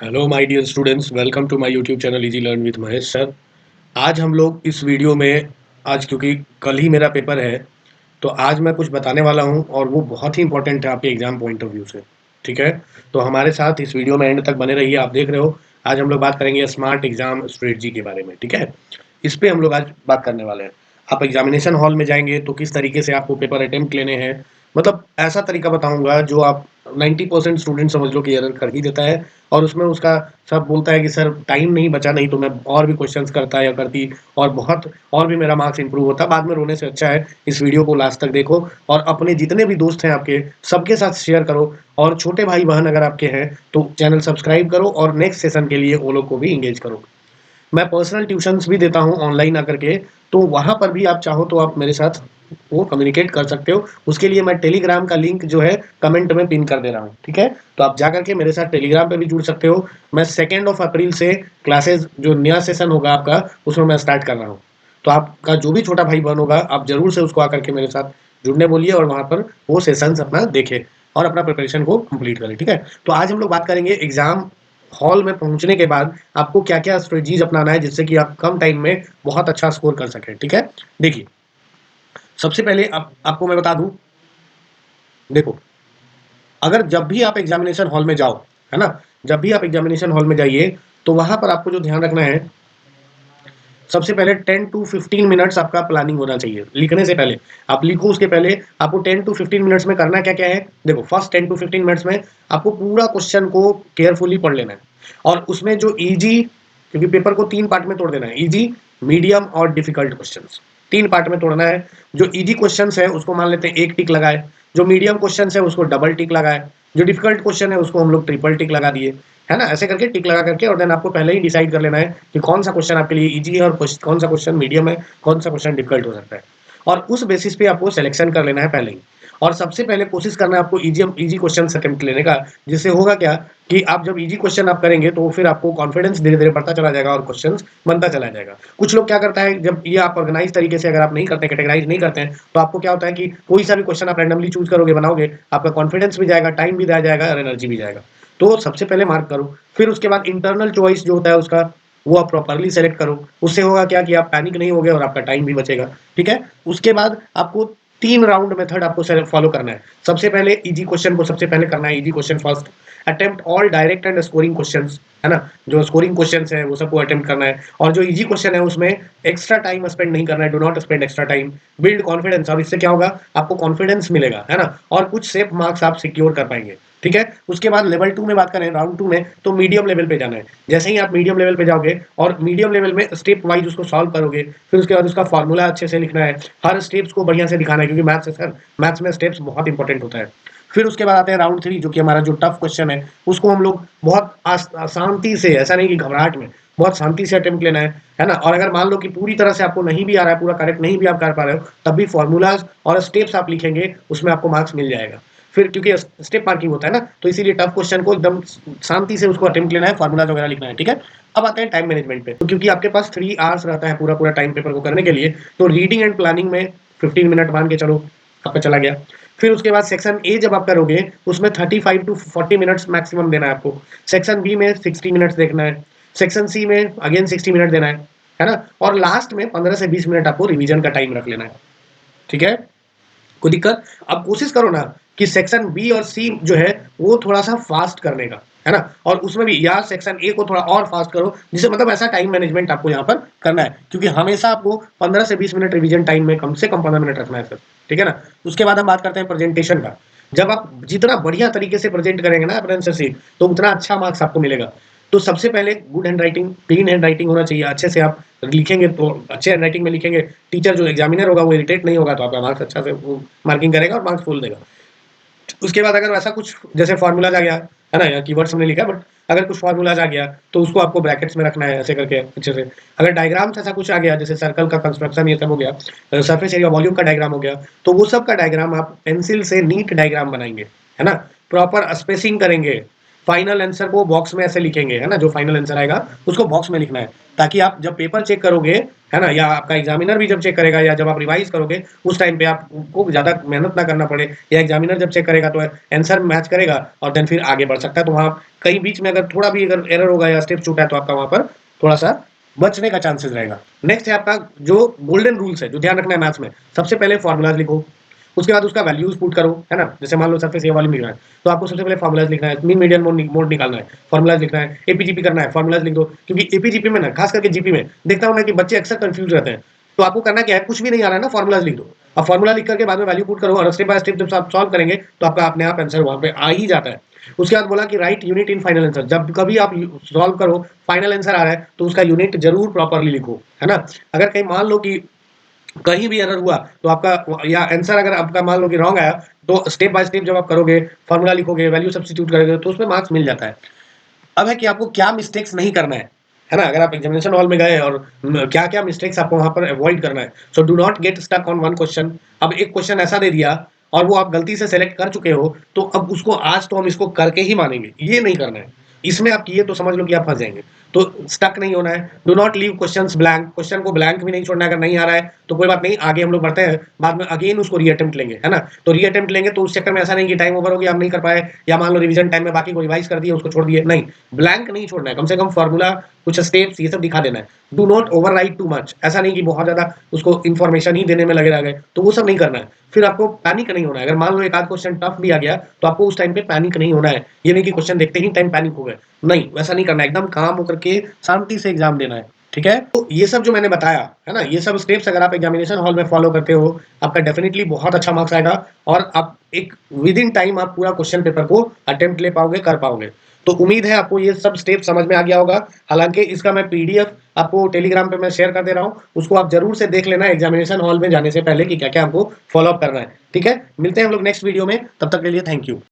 Hello my dear students, welcome to my YouTube channel easy learn with Mahesh sir. आज हम लोग इस video में आज क्योंकि कल ही मेरा पेपर है, तो आज मैं कुछ बताने वाला हूं और वो बहुत ही इंपॉर्टेंट है आपके एग्जाम पॉइंट ऑफ व्यू से। ठीक है, तो हमारे साथ इस वीडियो में एंड तक बने रहिए। आप देख रहे हो, आज हम लोग बात करेंगे स्मार्ट एग्जाम स्ट्रेटजी के बारे में। ठीक है, इस पे हम लोग आज बात करने वाले हैं। आप एग्जामिनेशन हॉल में जाएंगे तो किस तरीके से आपको पेपर अटेम्प्ट लेने हैं, मतलब ऐसा तरीका बताऊंगा जो आप 90% स्टूडेंट समझ लो कि एरर कर ही देता है। और उसमें उसका सब बोलता है कि सर टाइम नहीं बचा, नहीं तो मैं और भी क्वेश्चंस करता या करती और बहुत और भी मेरा मार्क्स इंप्रूव होता। बाद में रोने से अच्छा है इस वीडियो को लास्ट तक देखो और अपने जितने भी दोस्त हैं आपके सबके साथ शेयर करो। और छोटे भाई बहन अगर आपके हैं तो चैनल सब्सक्राइब करो और नेक्स्ट सेशन के लिए वो लोग को भी इंगेज करो। मैं पर्सनल ट्यूशंस भी देता हूँ ऑनलाइन आकर के, तो वहाँ पर भी आप चाहो तो आप मेरे साथ वो कम्युनिकेट कर सकते हो। उसके लिए मैं टेलीग्राम का लिंक जो है कमेंट में पिन कर दे रहा हूँ। ठीक है, तो आप जा करके मेरे साथ टेलीग्राम पे भी जुड़ सकते हो। मैं 2 अप्रैल से क्लासेस जो नया सेशन होगा आपका उसमें मैं स्टार्ट कर रहा हूँ। तो आपका जो भी छोटा भाई बहन होगा आप जरूर से उसको आकर के मेरे साथ जुड़ने बोलिए और वहाँ पर वो सेशंस अपना देखे और अपना प्रिपरेशन को कंप्लीट करें। ठीक है, तो आज हम लोग बात करेंगे एग्जाम हॉल में पहुंचने के बाद आपको क्या क्या स्ट्रेटजीज अपनाना है जिससे कि आप कम टाइम में बहुत अच्छा स्कोर कर सकें। ठीक है, देखिए सबसे पहले आपको मैं बता दूं, देखो अगर जब भी आप एग्जामिनेशन हॉल में जाओ, है ना, जब भी आप एग्जामिनेशन हॉल में जाइए तो वहां पर आपको जो ध्यान रखना है, सबसे पहले 10 to 15 मिनट्स आपका प्लानिंग होना चाहिए लिखने से पहले। आप लिखो उसके पहले आपको 10 to 15 मिनट्स में करना क्या क्या है। देखो फर्स्ट 10 to 15 मिनट्स में आपको पूरा क्वेश्चन को केयरफुली पढ़ लेना है और उसमें जो इजी, क्योंकि पेपर को 3 पार्ट में तोड़ देना है, इजी मीडियम और डिफिकल्ट क्वेश्चंस। 3 पार्ट में तोड़ना है। जो इजी क्वेश्चंस है उसको मान लेते हैं 1 टिक लगाए, जो मीडियम क्वेश्चंस है उसको डबल टिक लगाए, जो डिफिकल्ट क्वेश्चन है उसको हम लोग ट्रिपल टिक लगा दिए, है ना। ऐसे करके टिक लगा करके और देन आपको पहले ही डिसाइड कर लेना है कि कौन सा क्वेश्चन आपके लिए इजी है और कौन सा क्वेश्चन मीडियम है, कौन सा क्वेश्चन डिफिकल्ट हो सकता है। और उस बेसिस पे आपको सिलेक्शन कर लेना है पहले ही। और सबसे पहले कोशिश करना है आपको इजी इजी क्वेश्चन अटेम्प्ट लेने का, जिससे होगा क्या कि आप जब इजी क्वेश्चन आप करेंगे तो फिर आपको कॉन्फिडेंस धीरे धीरे बढ़ता चला जाएगा और क्वेश्चन बनता चला जाएगा। कुछ लोग क्या करता है, जब ये आप ऑर्गेनाइज तरीके से अगर आप नहीं करते, कैटेगराइज नहीं करते हैं, तो आपको क्या होता है कि कोई सा भी क्वेश्चन आप रैंडमली चूज करोगे, बनाओगे, आपका कॉन्फिडेंस भी जाएगा, टाइम भी दिया जाएगा और एनर्जी भी जाएगा। तो सबसे पहले मार्क करो, फिर उसके बाद इंटरनल चॉइस जो होता है उसका वो आप प्रॉपरली सेलेक्ट करो। उससे होगा क्या कि आप पैनिक नहीं होगे और आपका टाइम भी बचेगा। ठीक है, उसके बाद आपको 3 राउंड मेथड आपको फॉलो करना है। सबसे पहले इजी क्वेश्चन को सबसे पहले करना है, easy question first attempt all direct and scoring questions, है ना। जो स्कोरिंग क्वेश्चंस है वो सबको अटेम्प्ट करना है और जो इजी क्वेश्चन है उसमें एक्स्ट्रा टाइम स्पेंड नहीं करना है, do not spend extra time. Build confidence, और इससे क्या होगा, आपको कॉन्फिडेंस मिलेगा, है ना, और कुछ सेफ मार्क्स आप सिक्योर कर पाएंगे। ठीक है, उसके बाद लेवल 2 में बात करें, राउंड 2 में, तो मीडियम लेवल पे जाना है। जैसे ही आप मीडियम लेवल पे जाओगे और मीडियम लेवल में स्टेप वाइज उसको सॉल्व करोगे, फिर उसके बाद उसका फॉर्मूला अच्छे से लिखना है, हर स्टेप्स को बढ़िया से दिखाना है, क्योंकि मैथ्स है सर, मैथ्स में स्टेप्स बहुत इंपॉर्टेंट होता है। फिर उसके बाद आते हैं राउंड 3, जो कि हमारा जो टफ क्वेश्चन है उसको हम लोग बहुत शांति से, ऐसा नहीं कि घबराहट में, बहुत शांति से अटेम्प्ट लेना है ना। और अगर मान लो कि पूरी तरह से आपको नहीं भी आ रहा है, पूरा करेक्ट नहीं भी आप कर पा रहे हो, तब भी फॉर्मूलाज और स्टेप्स आप लिखेंगे, उसमें आपको मार्क्स मिल जाएगा। फिर क्योंकि स्टेप मार्किंग होता है ना, तो इसीलिए टफ क्वेश्चन को एकदम शांति से उसको अटेम्प्ट लेना है, फॉर्मूलाज वगैरह लिखना है। ठीक है, अब आते हैं टाइम मैनेजमेंट पे। तो क्योंकि आपके पास 3 आवर्स रहता है पूरा पूरा टाइम पेपर को करने के लिए, तो रीडिंग एंड प्लानिंग में 15 मिनट मान के चलो आपका चला गया। फिर उसके बाद सेक्शन ए जब आप करोगे उसमें 35 to 40 मिनट्स मैक्सिमम देना है आपको। सेक्शन बी में 60 मिनट्स देखना है। सेक्शन सी में अगेन 60 मिनट देना है ना। और लास्ट में 15 से 20 मिनट आपको रिवीजन का टाइम रख लेना है। ठीक है, कोई दिक्कत? अब कोशिश करो ना कि सेक्शन बी और सी जो है वो थोड़ा सा फास्ट करने का, है ना। और उसमें भी यार सेक्शन ए को थोड़ा और फास्ट करो, जिससे मतलब ऐसा टाइम मैनेजमेंट आपको यहाँ पर करना है, क्योंकि हमेशा आपको 15 से 20 मिनट रिवीजन टाइम में कम से कम 15 मिनट रखना है सर। ठीक है ना। उसके बाद हम बात करते हैं प्रेजेंटेशन का। जब आप जितना बढ़िया तरीके से प्रेजेंट करेंगे ना अपने आंसर शीट, तो उतना अच्छा मार्क्स आपको मिलेगा। तो सबसे पहले good hand writing, clean hand writing होना चाहिए, अच्छे से आप लिखेंगे तो अच्छे हैंड राइटिंग में लिखेंगे, टीचर जो एग्जामिनर होगा वो इरिटेट नहीं होगा, तो आपका मार्क्स अच्छा से वो मार्किंग करेगा और मार्क्स फुल देगा। उसके बाद अगर वैसा कुछ जैसे फॉर्मूलाज आ गया, है ना, या कीवर्ड्स हमने लिखा, बट अगर कुछ फॉर्मूलाज आ गया तो उसको आपको ब्रैकेट्स में रखना है ऐसे करके अच्छे से। अगर डायग्राम्स ऐसा कुछ आ गया, जैसे सर्कल का कंस्ट्रक्शन ये सब हो गया, सरफेस एरिया वॉल्यूम का डायग्राम हो गया, तो वो सब का डायग्राम आप पेंसिल से नीट डायग्राम बनाएंगे, है ना। प्रॉपर स्पेसिंग करेंगे, फाइनल आंसर को बॉक्स में ऐसे लिखेंगे, है ना, जो फाइनल आंसर आएगा उसको बॉक्स में लिखना है, ताकि आप जब पेपर चेक करोगे है ना? या आपका एग्जामिनर भी जब चेक करेगा या जब आप रिवाइज़ करोगे, उस टाइम पे आपको ज़्यादा मेहनत ना करना पड़े या एग्जामिनर जब चेक करेगा तो आंसर मैच करेगा और देन फिर आगे बढ़ सकता है। तो वहाँ कहीं बीच में अगर थोड़ा भी अगर एरर होगा या स्टेप छूटा है तो आपका वहाँ पर थोड़ा-सा बचने का चांसेस रहेगा। नेक्स्ट है आपका जो गोल्डन रूल्स है, जो ध्यान रखना है मैथ्स में। सबसे पहले फ़ॉर्मूलाज़ लिखो, उसके बाद उसका वैल्यूज़ पुट करो, है ना? जैसे मान लो सरफेस एरिया वॉल्यूम लिखना है, तो आपको सबसे पहले फ़ॉर्मूलाज़ लिखना है, मीन मीडियन मोड निकालना है, फ़ॉर्मूलाज़ लिखना है, एपीजीपी करना है, फ़ॉर्मूलाज़ लिख दो। क्योंकि एपीजीपी में ना खास करके जीपी में देखता हूँ मैं कि बच्चे अक्सर कन्फ्यूज़ रहते हैं। तो आपको करना क्या है, कुछ भी नहीं आ रहा है ना, फ़ॉर्मूलाज़ लिख दो। अब फ़ॉर्मूला लिख कर के बाद में वैल्यू पुट करो और स्टेप बाय स्टेप जब आप सॉल्व करेंगे, तो आपका अपने आप आंसर वहाँ पे आ ही जाता है। उसके बाद बोला कि right unit in final answer. जब कभी आप सॉल्व करो, फाइनल आंसर आ रहा है, तो उसका यूनिट ज़रूर प्रॉपर्ली लिखो, है ना? अगर कहीं मान लो कि कहीं भी एरर हुआ तो आपका या आंसर अगर आपका मान लो कि रॉन्ग आया, तो स्टेप बाय स्टेप जब आप करोगे, फ़ॉर्मूला लिखोगे, वैल्यू सब्स्टिट्यूट करोगे, तो उसमें मार्क्स मिल जाता है। अब है कि आपको क्या मिस्टेक्स नहीं करना है ना? अगर आप एग्ज़ामिनेशन हॉल में गए और क्या-क्या मिस्टेक्स आपको वहाँ पर अवॉइड करना है। So do not get stuck on one question. अब एक क्वेश्चन ऐसा दे दिया और वो आप गलती से सेलेक्ट कर चुके हो, तो अब उसको आज तो हम इसको करके ही मानेंगे, ये नहीं करना है। इसमें आप किए तो समझ लो कि आप फँस जाएँगे। तो स्टक नहीं होना है, do not leave questions blank, question को ब्लैंक भी नहीं छोड़ना है, अगर नहीं आ रहा है, तो कोई बात नहीं, आगे हम लोग बढ़ते हैं, बाद में अगेन उसको रीअटेम्प्ट लेंगे, है ना? तो रीअटेम्प्ट लेंगे तो उस चक्कर में ऐसा नहीं कि टाइम ओवर हो गया, हम नहीं कर पाए या मान लो रिवीजन टाइम में बाकी को रिवाइज़ कर दिए, उसको छोड़ दिए, नहीं, ब्लैंक नहीं छोड़ना है, कम से कम फ़ॉर्मूला, कुछ स्टेप्स ये सब दिखा देना है। Do not overwrite too much, ऐसा नहीं कि बहुत ज़्यादा उसको इन्फॉर्मेशन ही देने में लगे रह गए, तो वो सब नहीं करना है। फिर आपको पैनिक नहीं होना है, अगर मान लो एक आध क्वेश्चन टफ भी आ गया, तो आपको उस टाइम पे पैनिक नहीं होना है। ये नहीं कि क्वेश्चन देखते ही टाइम पैनिक हो गए, नहीं, वैसा नहीं करना है, एकदम काम होकर के शांति से एग्ज़ाम देना है, ठीक है? तो ये सब जो मैंने बताया, है ना? ये सब स्टेप्स अगर आप एग्ज़ामिनेशन हॉल में फॉलो करते हो, आपका डेफिनिटली बहुत अच्छा मार्क्स आएगा और आप एक विदिन टाइम आप पूरा क्वेश्चन पेपर को अटेम्प्ट ले पाओगे, कर पाओगे। तो उम्मीद है आपको ये सब स्टेप समझ में आ गया होगा। हालाँकि इसका मैं पीडीएफ आपको टेलीग्राम पे मैं शेयर कर दे रहा हूँ, उसको आप ज़रूर से देख लेना एग्ज़ामिनेशन हॉल में जाने से पहले कि क्या-क्या आपको फ़ॉलो अप करना है, ठीक है? मिलते हैं हम लोग नेक्स्ट वीडियो में, तब तक के लिए थैंक यू।